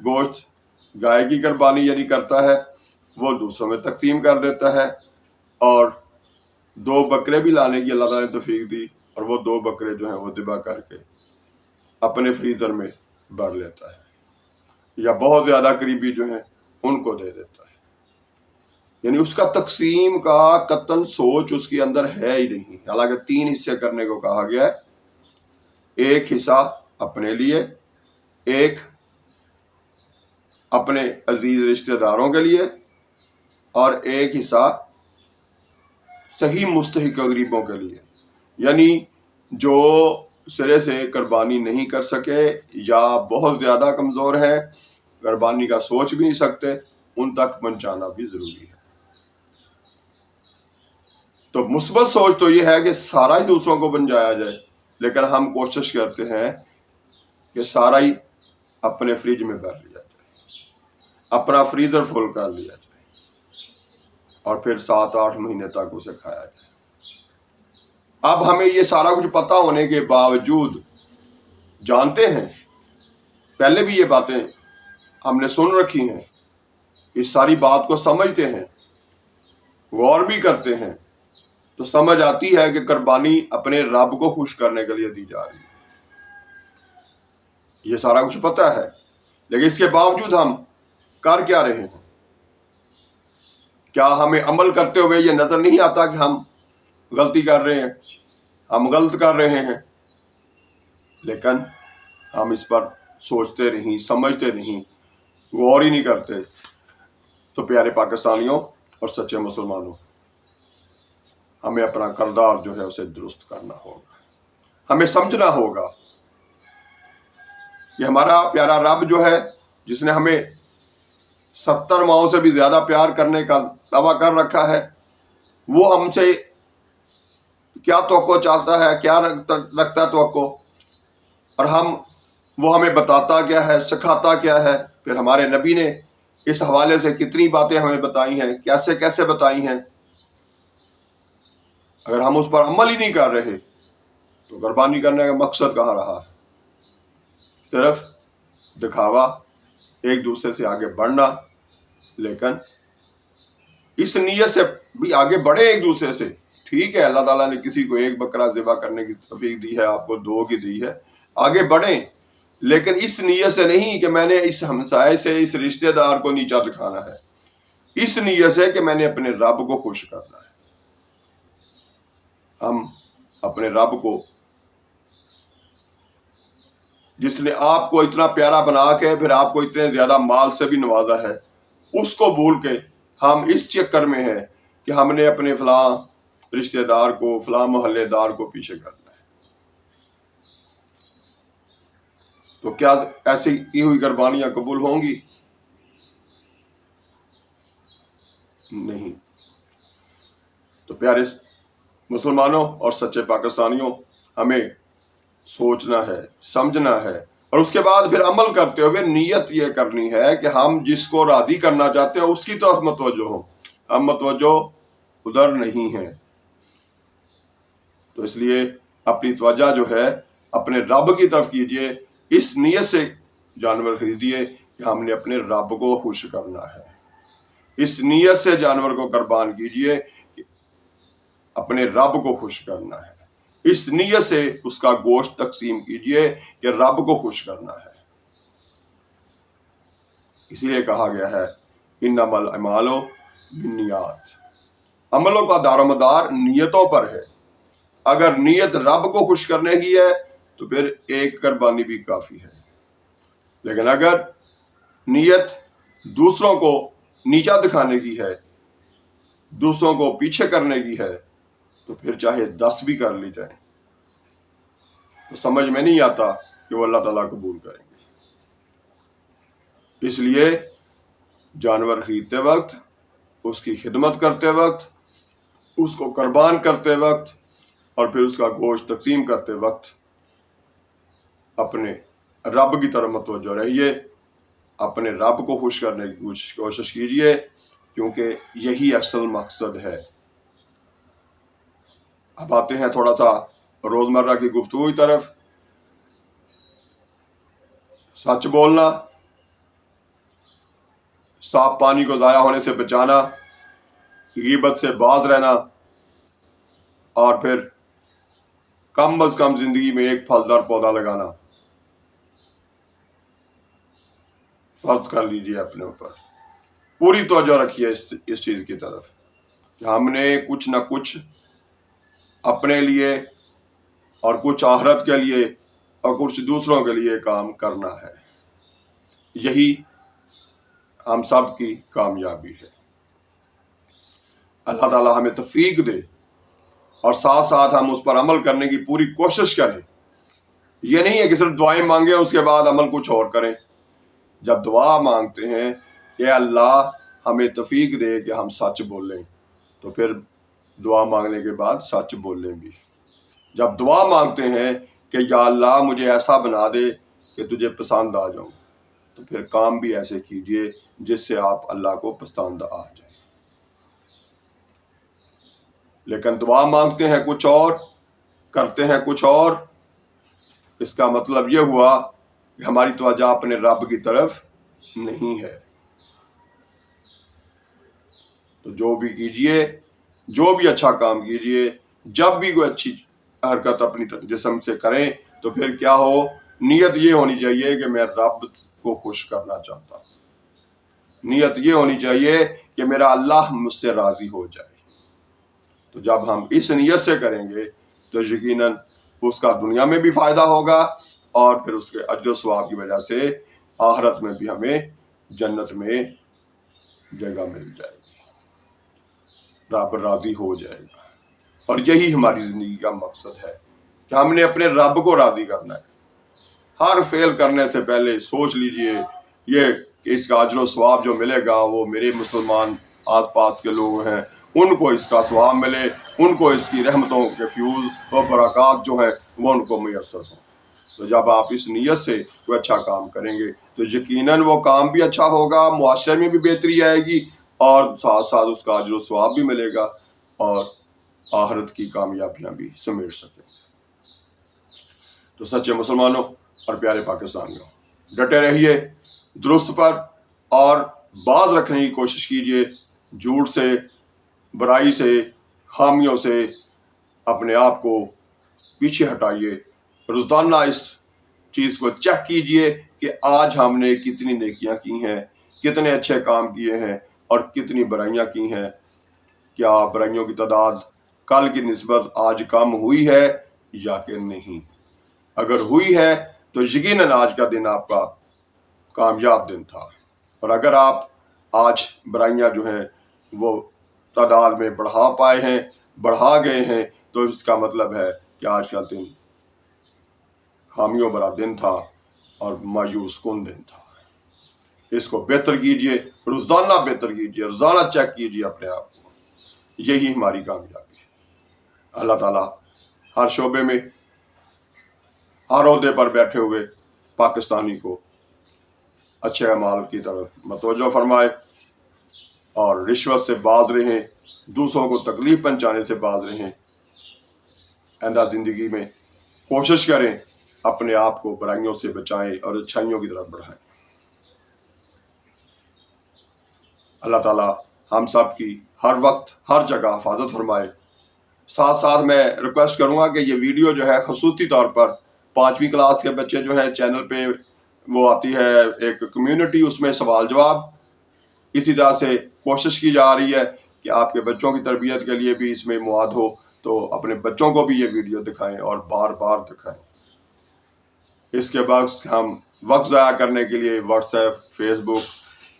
گوشت گائے کی قربانی یعنی کرتا ہے وہ دوسروں میں تقسیم کر دیتا ہے، اور 2 بکرے بھی لانے کی اللہ تعالیٰ نے توفیق دی، اور وہ 2 بکرے جو ہیں وہ ذبح کر کے اپنے فریزر میں بھر لیتا ہے، یا بہت زیادہ قریبی جو ہیں ان کو دے دیتا ہے۔ یعنی اس کا تقسیم کا قطعاً سوچ اس کے اندر ہے ہی نہیں، حالانکہ 3 حصے کرنے کو کہا گیا ہے، ایک حصہ اپنے لیے، ایک اپنے عزیز رشتہ داروں کے لیے، اور ایک حصہ صحیح مستحق غریبوں کے لیے، یعنی جو سرے سے قربانی نہیں کر سکے یا بہت زیادہ کمزور ہیں، قربانی کا سوچ بھی نہیں سکتے، ان تک پہنچانا بھی ضروری ہے۔ تو مثبت سوچ تو یہ ہے کہ سارا ہی دوسروں کو پہنچایا جائے، لیکن ہم کوشش کرتے ہیں کہ سارا ہی اپنے فریج میں بھر لیا جائے، اپنا فریزر فل کر لیا جائے، اور پھر 7-8 مہینے تک اسے کھایا جائے۔ اب ہمیں یہ سارا کچھ پتہ ہونے کے باوجود جانتے ہیں، پہلے بھی یہ باتیں ہم نے سن رکھی ہیں، اس ساری بات کو سمجھتے ہیں، غور بھی کرتے ہیں، تو سمجھ آتی ہے کہ قربانی اپنے رب کو خوش کرنے کے لیے دی جا رہی ہے۔ یہ سارا کچھ پتہ ہے، لیکن اس کے باوجود ہم کر کیا رہے ہیں؟ کیا ہمیں عمل کرتے ہوئے یہ نظر نہیں آتا کہ ہم غلطی کر رہے ہیں، ہم غلط کر رہے ہیں؟ لیکن ہم اس پر سوچتے نہیں، سمجھتے نہیں، غور ہی نہیں کرتے۔ تو پیارے پاکستانیوں اور سچے مسلمانوں، ہمیں اپنا کردار جو ہے اسے درست کرنا ہوگا، ہمیں سمجھنا ہوگا کہ ہمارا پیارا رب جو ہے، جس نے ہمیں 70 ماہوں سے بھی زیادہ پیار کرنے کا دعویٰ کر رکھا ہے، وہ ہم سے کیا توقع چاہتا ہے، کیا رکھتا ہے توقع، اور وہ ہمیں بتاتا کیا ہے، سکھاتا کیا ہے۔ پھر ہمارے نبی نے اس حوالے سے کتنی باتیں ہمیں بتائی ہیں، کیسے کیسے بتائی ہیں۔ اگر ہم اس پر عمل ہی نہیں کر رہے تو قربانی کرنے کا مقصد کہاں رہا؟ صرف دکھاوا، ایک دوسرے سے آگے بڑھنا، لیکن اس نیت سے بھی آگے بڑھے ایک دوسرے سے۔ ٹھیک ہے، اللہ تعالیٰ نے کسی کو 1 بکرا ذبح کرنے کی توفیق دی ہے، آپ کو 2 کی دی ہے، آگے بڑھیں، لیکن اس نیت سے نہیں کہ میں نے اس ہمسائے سے، اس رشتہ دار کو نیچا دکھانا ہے، اس نیت سے کہ میں نے اپنے رب کو خوش کرنا ہے۔ ہم اپنے رب کو، جس نے آپ کو اتنا پیارا بنا کے پھر آپ کو اتنے زیادہ مال سے بھی نوازا ہے، اس کو بھول کے ہم اس چکر میں ہیں کہ ہم نے اپنے فلاں رشتہ دار کو، فلاں محلے دار کو پیچھے کرنا ہے۔ تو کیا ایسی کی ہوئی قربانیاں قبول ہوں گی؟ نہیں۔ تو پیارے مسلمانوں اور سچے پاکستانیوں، ہمیں سوچنا ہے، سمجھنا ہے، اور اس کے بعد پھر عمل کرتے ہوئے نیت یہ کرنی ہے کہ ہم جس کو راضی کرنا چاہتے ہیں اس کی طرف متوجہ ہوں، ہم متوجہ ادھر نہیں ہیں۔ تو اس لیے اپنی توجہ جو ہے اپنے رب کی طرف کیجئے، اس نیت سے جانور خریدیے کہ ہم نے اپنے رب کو خوش کرنا ہے، اس نیت سے جانور کو قربان کیجئے کہ اپنے رب کو خوش کرنا ہے، اس نیت سے اس کا گوشت تقسیم کیجئے کہ رب کو خوش کرنا ہے۔ اسی لیے کہا گیا ہے انما الاعمال بالنیات، عملوں کا دار و مدار نیتوں پر ہے۔ اگر نیت رب کو خوش کرنے کی ہے تو پھر ایک قربانی بھی کافی ہے، لیکن اگر نیت دوسروں کو نیچا دکھانے کی ہے، دوسروں کو پیچھے کرنے کی ہے، تو پھر چاہے 10 بھی کر لی جائے تو سمجھ میں نہیں آتا کہ وہ اللہ تعالیٰ قبول کریں گے۔ اس لیے جانور خریدتے وقت، اس کی خدمت کرتے وقت، اس کو قربان کرتے وقت، اور پھر اس کا گوشت تقسیم کرتے وقت اپنے رب کی طرف متوجہ رہیے، اپنے رب کو خوش کرنے کی کوشش کیجیے، کیونکہ یہی اصل مقصد ہے۔ اب آتے ہیں تھوڑا سا روزمرہ کی گفتگو کی طرف۔ سچ بولنا، صاف پانی کو ضائع ہونے سے بچانا، غیبت سے باز رہنا، اور پھر کم از کم زندگی میں ایک پھلدار پودا لگانا فرض کر لیجیے اپنے اوپر۔ پوری توجہ رکھیے اس چیز کی طرف کہ ہم نے کچھ نہ کچھ اپنے لیے اور کچھ آخرت کے لیے اور کچھ دوسروں کے لیے کام کرنا ہے۔ یہی ہم سب کی کامیابی ہے۔ اللہ تعالیٰ ہمیں توفیق دے اور ساتھ ساتھ ہم اس پر عمل کرنے کی پوری کوشش کریں۔ یہ نہیں ہے کہ صرف دعائیں مانگیں اس کے بعد عمل کچھ اور کریں۔ جب دعا مانگتے ہیں کہ اللہ ہمیں توفیق دے کہ ہم سچ بولیں، تو پھر دعا مانگنے کے بعد سچ بولیں بھی۔ جب دعا مانگتے ہیں کہ یا اللہ مجھے ایسا بنا دے کہ تجھے پسند آ جاؤں، تو پھر کام بھی ایسے کیجئے جس سے آپ اللہ کو پسند آ جائیں۔ لیکن دعا مانگتے ہیں کچھ اور، کرتے ہیں کچھ اور، اس کا مطلب یہ ہوا کہ ہماری توجہ اپنے رب کی طرف نہیں ہے۔ تو جو بھی کیجئے، جو بھی اچھا کام کیجئے، جب بھی کوئی اچھی حرکت اپنی جسم سے کریں تو پھر کیا ہو، نیت یہ ہونی چاہیے کہ میں رب کو خوش کرنا چاہتا ہوں۔ نیت یہ ہونی چاہیے کہ میرا اللہ مجھ سے راضی ہو جائے۔ تو جب ہم اس نیت سے کریں گے تو یقیناً اس کا دنیا میں بھی فائدہ ہوگا، اور پھر اس کے اجر و ثواب کی وجہ سے آخرت میں بھی ہمیں جنت میں جگہ مل جائے گی، رب راضی ہو جائے گا۔ اور یہی ہماری زندگی کا مقصد ہے کہ ہم نے اپنے رب کو راضی کرنا ہے۔ ہر فعل کرنے سے پہلے سوچ لیجئے یہ کہ اس کا اجر و ثواب جو ملے گا وہ میرے مسلمان آس پاس کے لوگ ہیں ان کو اس کا ثواب ملے، ان کو اس کی رحمتوں کے فیوز اور برکات جو ہیں وہ ان کو میسر ہوں۔ تو جب آپ اس نیت سے کوئی اچھا کام کریں گے تو یقیناً وہ کام بھی اچھا ہوگا، معاشرے میں بھی بہتری آئے گی، اور ساتھ ساتھ اس کا اجر و ثواب بھی ملے گا، اور آخرت کی کامیابیاں بھی سمیٹ سکیں گے۔ تو سچے مسلمانوں اور پیارے پاکستانیوں، ڈٹے رہیے درست پر اور باز رکھنے کی کوشش کیجیے، جھوٹ سے، برائی سے، خامیوں سے اپنے آپ کو پیچھے ہٹائیے۔ روزانہ اس چیز کو چیک کیجئے کہ آج ہم نے کتنی نیکیاں کی ہیں، کتنے اچھے کام کیے ہیں اور کتنی برائیاں کی ہیں۔ کیا برائیوں کی تعداد کل کی نسبت آج کم ہوئی ہے یا کہ نہیں؟ اگر ہوئی ہے تو یقیناً آج کا دن آپ کا کامیاب دن تھا، اور اگر آپ آج برائیاں جو ہیں وہ تعداد میں بڑھا گئے ہیں تو اس کا مطلب ہے کہ آج کا دن خامیوں بھرا دن تھا اور مایوس کن دن تھا۔ اس کو بہتر کیجئے، روزانہ بہتر کیجئے، روزانہ چیک کیجئے اپنے آپ کو۔ یہی ہماری کامیابی ہے۔ اللہ تعالیٰ ہر شعبے میں، ہر عہدے پر بیٹھے ہوئے پاکستانی کو اچھے اعمال کی طرف متوجہ فرمائے، اور رشوت سے باز رہیں، دوسروں کو تکلیف پہنچانے سے باز رہیں۔ آئندہ زندگی میں کوشش کریں اپنے آپ کو برائیوں سے بچائیں اور اچھائیوں کی طرف بڑھائیں۔ اللہ تعالیٰ ہم سب کی ہر وقت ہر جگہ حفاظت فرمائے۔ ساتھ ساتھ میں ریکویسٹ کروں گا کہ یہ ویڈیو جو ہے خصوصی طور پر 5ویں کلاس کے بچے جو ہے چینل پہ وہ آتی ہے ایک کمیونٹی، اس میں سوال جواب اسی طرح سے کوشش کی جا رہی ہے کہ آپ کے بچوں کی تربیت کے لیے بھی اس میں مواد ہو، تو اپنے بچوں کو بھی یہ ویڈیو دکھائیں اور بار بار دکھائیں۔ اس کے بعد ہم وقت ضائع کرنے کے لیے واٹس ایپ، فیس بک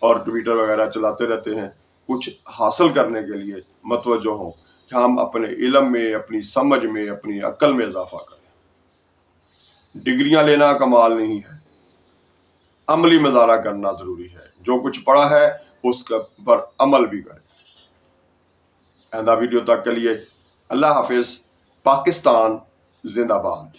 اور ٹویٹر وغیرہ چلاتے رہتے ہیں، کچھ حاصل کرنے کے لیے متوجہ ہوں کہ ہم اپنے علم میں، اپنی سمجھ میں، اپنی عقل میں اضافہ کریں۔ ڈگریاں لینا کمال نہیں ہے، عملی مظاہرہ کرنا ضروری ہے۔ جو کچھ پڑھا ہے اس پر عمل بھی کریں۔ آئندہ ویڈیو تک کے لیے اللہ حافظ۔ پاکستان زندہ باد۔